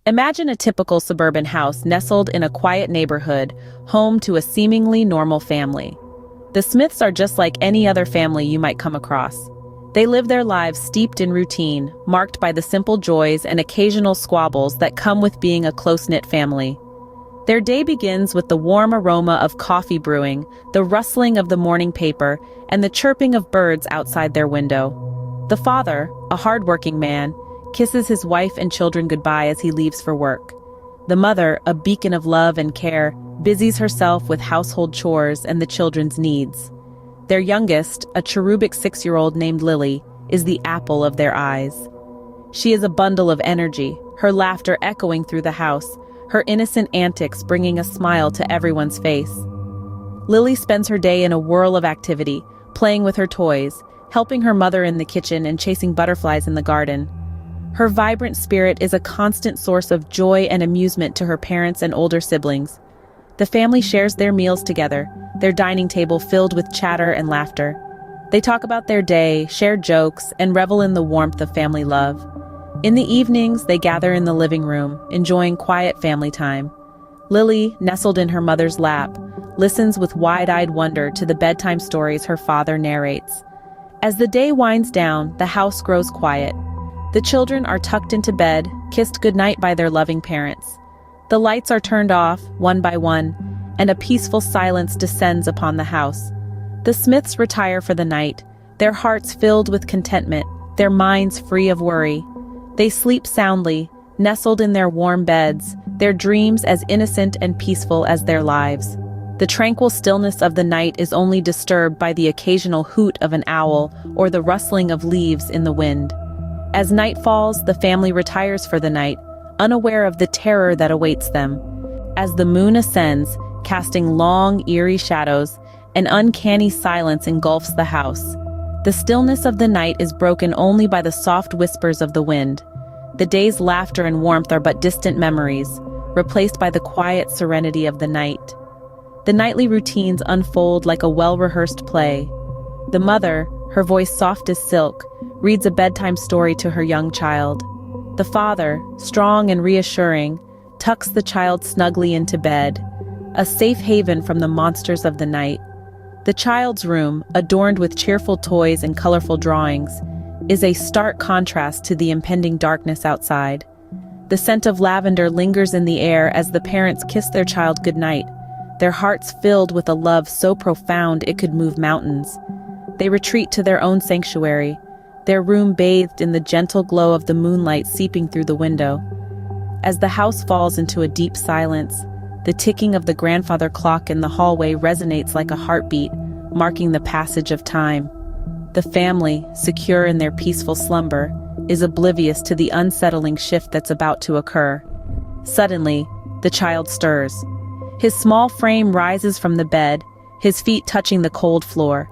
Imagine a typical suburban house nestled in a quiet neighborhood, home to a seemingly normal family. The Smiths are just like any other family you might come across. They live their lives steeped in routine, marked by the simple joys and occasional squabbles that come with being a close-knit family. Their day begins with the warm aroma of coffee brewing, the rustling of the morning paper, and the chirping of birds outside their window. The father, a hard-working man, kisses his wife and children goodbye as he leaves for work. The mother, a beacon of love and care, busies herself with household chores and the children's needs. Their youngest, a cherubic 6-year-old named Lily, is the apple of their eyes. She is a bundle of energy, her laughter echoing through the house, her innocent antics bringing a smile to everyone's face. Lily spends her day in a whirl of activity, playing with her toys, helping her mother in the kitchen and chasing butterflies in the garden. Her vibrant spirit is a constant source of joy and amusement to her parents and older siblings. The family shares their meals together, their dining table filled with chatter and laughter. They talk about their day, share jokes, and revel in the warmth of family love. In the evenings, they gather in the living room, enjoying quiet family time. Lily, nestled in her mother's lap, listens with wide-eyed wonder to the bedtime stories her father narrates. As the day winds down, the house grows quiet. The children are tucked into bed, kissed goodnight by their loving parents. The lights are turned off, one by one, and a peaceful silence descends upon the house. The Smiths retire for the night, their hearts filled with contentment, their minds free of worry. They sleep soundly, nestled in their warm beds, their dreams as innocent and peaceful as their lives. The tranquil stillness of the night is only disturbed by the occasional hoot of an owl or the rustling of leaves in the wind. As night falls, the family retires for the night, unaware of the terror that awaits them. As the moon ascends, casting long, eerie shadows, an uncanny silence engulfs the house. The stillness of the night is broken only by the soft whispers of the wind. The day's laughter and warmth are but distant memories, replaced by the quiet serenity of the night. The nightly routines unfold like a well-rehearsed play. The mother, her voice soft as silk, reads a bedtime story to her young child. The father, strong and reassuring, tucks the child snugly into bed, a safe haven from the monsters of the night. The child's room, adorned with cheerful toys and colorful drawings, is a stark contrast to the impending darkness outside. The scent of lavender lingers in the air as the parents kiss their child goodnight, their hearts filled with a love so profound it could move mountains. They retreat to their own sanctuary, their room bathed in the gentle glow of the moonlight seeping through the window. As the house falls into a deep silence, the ticking of the grandfather clock in the hallway resonates like a heartbeat, marking the passage of time. The family, secure in their peaceful slumber, is oblivious to the unsettling shift that's about to occur. Suddenly, the child stirs. His small frame rises from the bed, his feet touching the cold floor.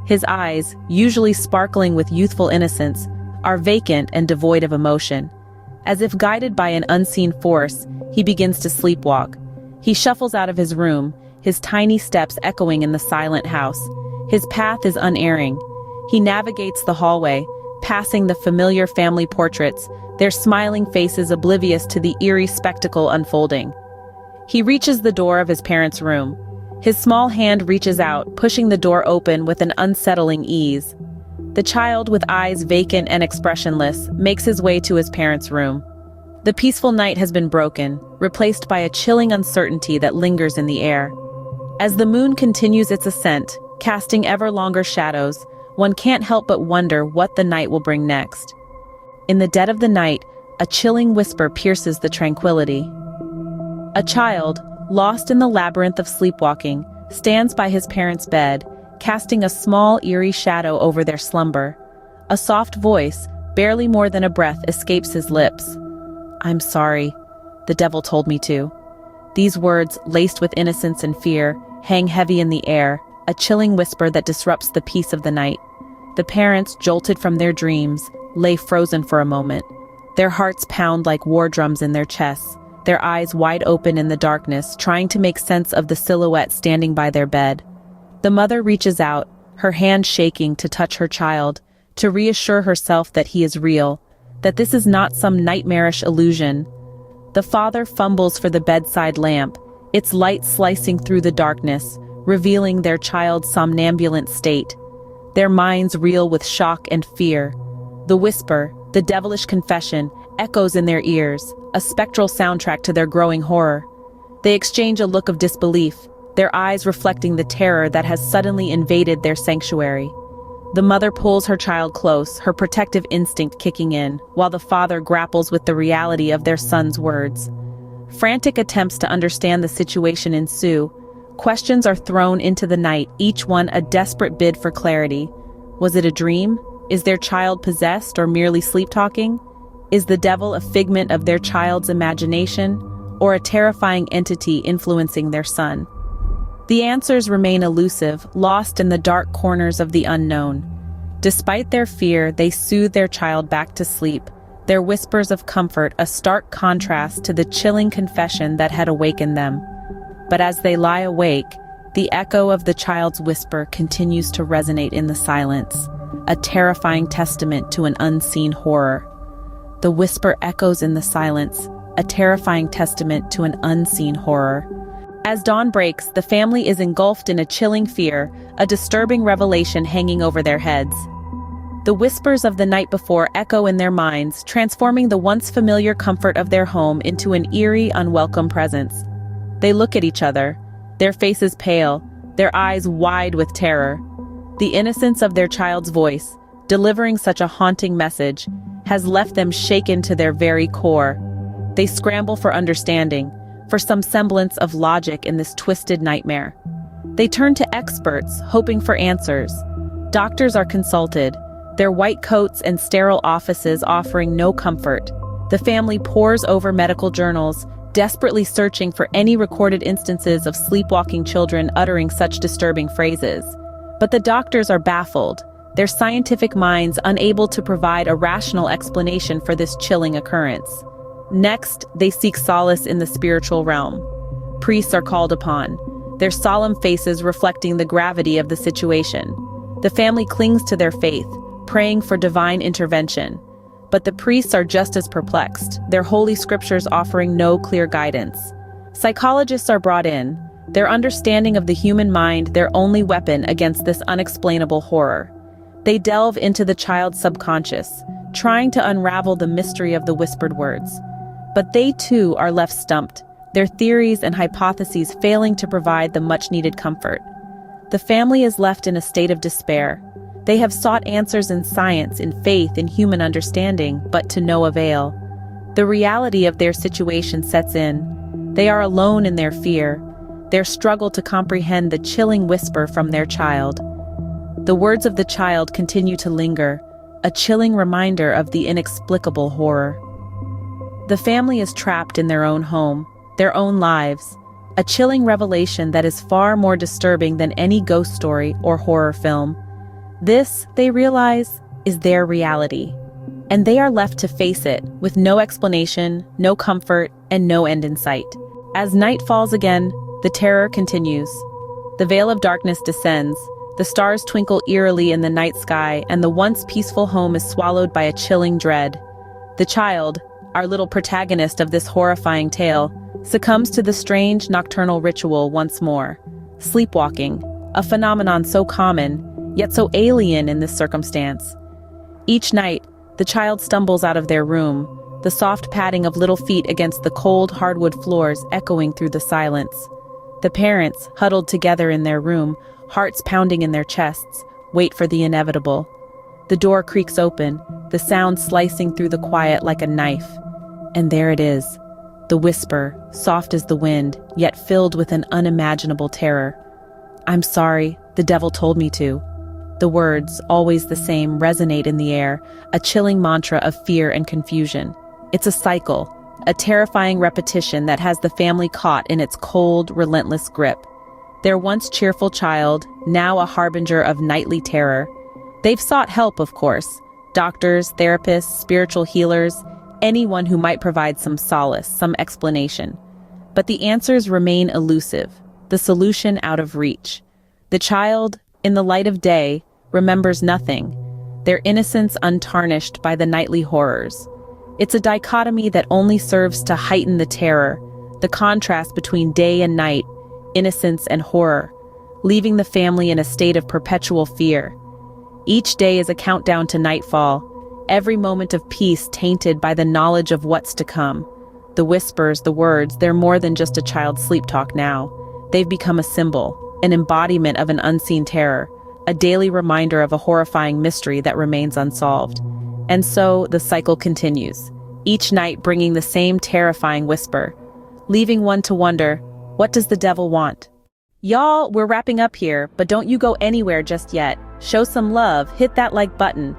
His eyes, usually sparkling with youthful innocence, are vacant and devoid of emotion. As if guided by an unseen force, he begins to sleepwalk. He shuffles out of his room, his tiny steps echoing in the silent house. His path is unerring. He navigates the hallway, passing the familiar family portraits, their smiling faces oblivious to the eerie spectacle unfolding. He reaches the door of his parents' room. His small hand reaches out, pushing the door open with an unsettling ease. The child, with eyes vacant and expressionless, makes his way to his parents' room. The peaceful night has been broken, replaced by a chilling uncertainty that lingers in the air. As the moon continues its ascent, casting ever longer shadows, one can't help but wonder what the night will bring next. In the dead of the night, a chilling whisper pierces the tranquility. A child, lost in the labyrinth of sleepwalking, stands by his parents' bed, casting a small, eerie shadow over their slumber. A soft voice, barely more than a breath, escapes his lips. "I'm sorry. The devil told me to." These words, laced with innocence and fear, hang heavy in the air, a chilling whisper that disrupts the peace of the night. The parents, jolted from their dreams, lay frozen for a moment. Their hearts pound like war drums in their chests, their eyes wide open in the darkness, trying to make sense of the silhouette standing by their bed. The mother reaches out, her hand shaking to touch her child, to reassure herself that he is real, that this is not some nightmarish illusion. The father fumbles for the bedside lamp, its light slicing through the darkness, revealing their child's somnambulant state. Their minds reel with shock and fear. The whisper, the devilish confession, echoes in their ears, a spectral soundtrack to their growing horror. They exchange a look of disbelief, their eyes reflecting the terror that has suddenly invaded their sanctuary. The mother pulls her child close, her protective instinct kicking in, while the father grapples with the reality of their son's words. Frantic attempts to understand the situation ensue. Questions are thrown into the night, each one a desperate bid for clarity. Was it a dream? Is their child possessed or merely sleep-talking? Is the devil a figment of their child's imagination, or a terrifying entity influencing their son? The answers remain elusive, lost in the dark corners of the unknown. Despite their fear, they soothe their child back to sleep, their whispers of comfort a stark contrast to the chilling confession that had awakened them. But as they lie awake, the echo of the child's whisper continues to resonate in the silence, a terrifying testament to an unseen horror. The whisper echoes in the silence, a terrifying testament to an unseen horror. As dawn breaks, the family is engulfed in a chilling fear, a disturbing revelation hanging over their heads. The whispers of the night before echo in their minds, transforming the once familiar comfort of their home into an eerie, unwelcome presence. They look at each other, their faces pale, their eyes wide with terror. The innocence of their child's voice, delivering such a haunting message, has left them shaken to their very core. They scramble for understanding, for some semblance of logic in this twisted nightmare. They turn to experts, hoping for answers. Doctors are consulted, their white coats and sterile offices offering no comfort. The family pores over medical journals, desperately searching for any recorded instances of sleepwalking children uttering such disturbing phrases. But the doctors are baffled, their scientific minds unable to provide a rational explanation for this chilling occurrence. Next, they seek solace in the spiritual realm. Priests are called upon, their solemn faces reflecting the gravity of the situation. The family clings to their faith, praying for divine intervention. But the priests are just as perplexed, their holy scriptures offering no clear guidance. Psychologists are brought in, their understanding of the human mind their only weapon against this unexplainable horror. They delve into the child's subconscious, trying to unravel the mystery of the whispered words. But they too are left stumped, their theories and hypotheses failing to provide the much-needed comfort. The family is left in a state of despair. They have sought answers in science, in faith, in human understanding, but to no avail. The reality of their situation sets in. They are alone in their fear, their struggle to comprehend the chilling whisper from their child. The words of the child continue to linger, a chilling reminder of the inexplicable horror. The family is trapped in their own home, their own lives, a chilling revelation that is far more disturbing than any ghost story or horror film. This, they realize, is their reality, and they are left to face it with no explanation, no comfort, and no end in sight. As night falls again, the terror continues. The veil of darkness descends, the stars twinkle eerily in the night sky, and the once peaceful home is swallowed by a chilling dread. The child, our little protagonist of this horrifying tale, succumbs to the strange nocturnal ritual once more. Sleepwalking, a phenomenon so common, yet so alien in this circumstance. Each night, the child stumbles out of their room, the soft padding of little feet against the cold hardwood floors echoing through the silence. The parents, huddled together in their room, hearts pounding in their chests, wait for the inevitable. The door creaks open, the sound slicing through the quiet like a knife. And there it is, the whisper, soft as the wind, yet filled with an unimaginable terror. "I'm sorry, the devil told me to." The words, always the same, resonate in the air, a chilling mantra of fear and confusion. It's a cycle, a terrifying repetition that has the family caught in its cold, relentless grip. Their once cheerful child, now a harbinger of nightly terror. They've sought help, of course. Doctors, therapists, spiritual healers, anyone who might provide some solace, some explanation. But the answers remain elusive, the solution out of reach. The child, in the light of day, remembers nothing, their innocence untarnished by the nightly horrors. It's a dichotomy that only serves to heighten the terror, the contrast between day and night, innocence and horror, leaving the family in a state of perpetual fear. Each day is a countdown to nightfall, every moment of peace tainted by the knowledge of what's to come. The whispers, the words, they're more than just a child's sleep talk now. They've become a symbol, an embodiment of an unseen terror, a daily reminder of a horrifying mystery that remains unsolved. And so the cycle continues, each night bringing the same terrifying whisper, leaving one to wonder, what does the devil want? Y'all, we're wrapping up here, but don't you go anywhere just yet. Show some love, hit that like button.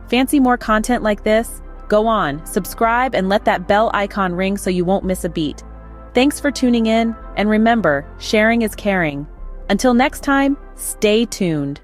Fancy more content like this? Go on, subscribe and let that bell icon ring so you won't miss a beat. Thanks for tuning in, and remember, sharing is caring. Until next time, stay tuned.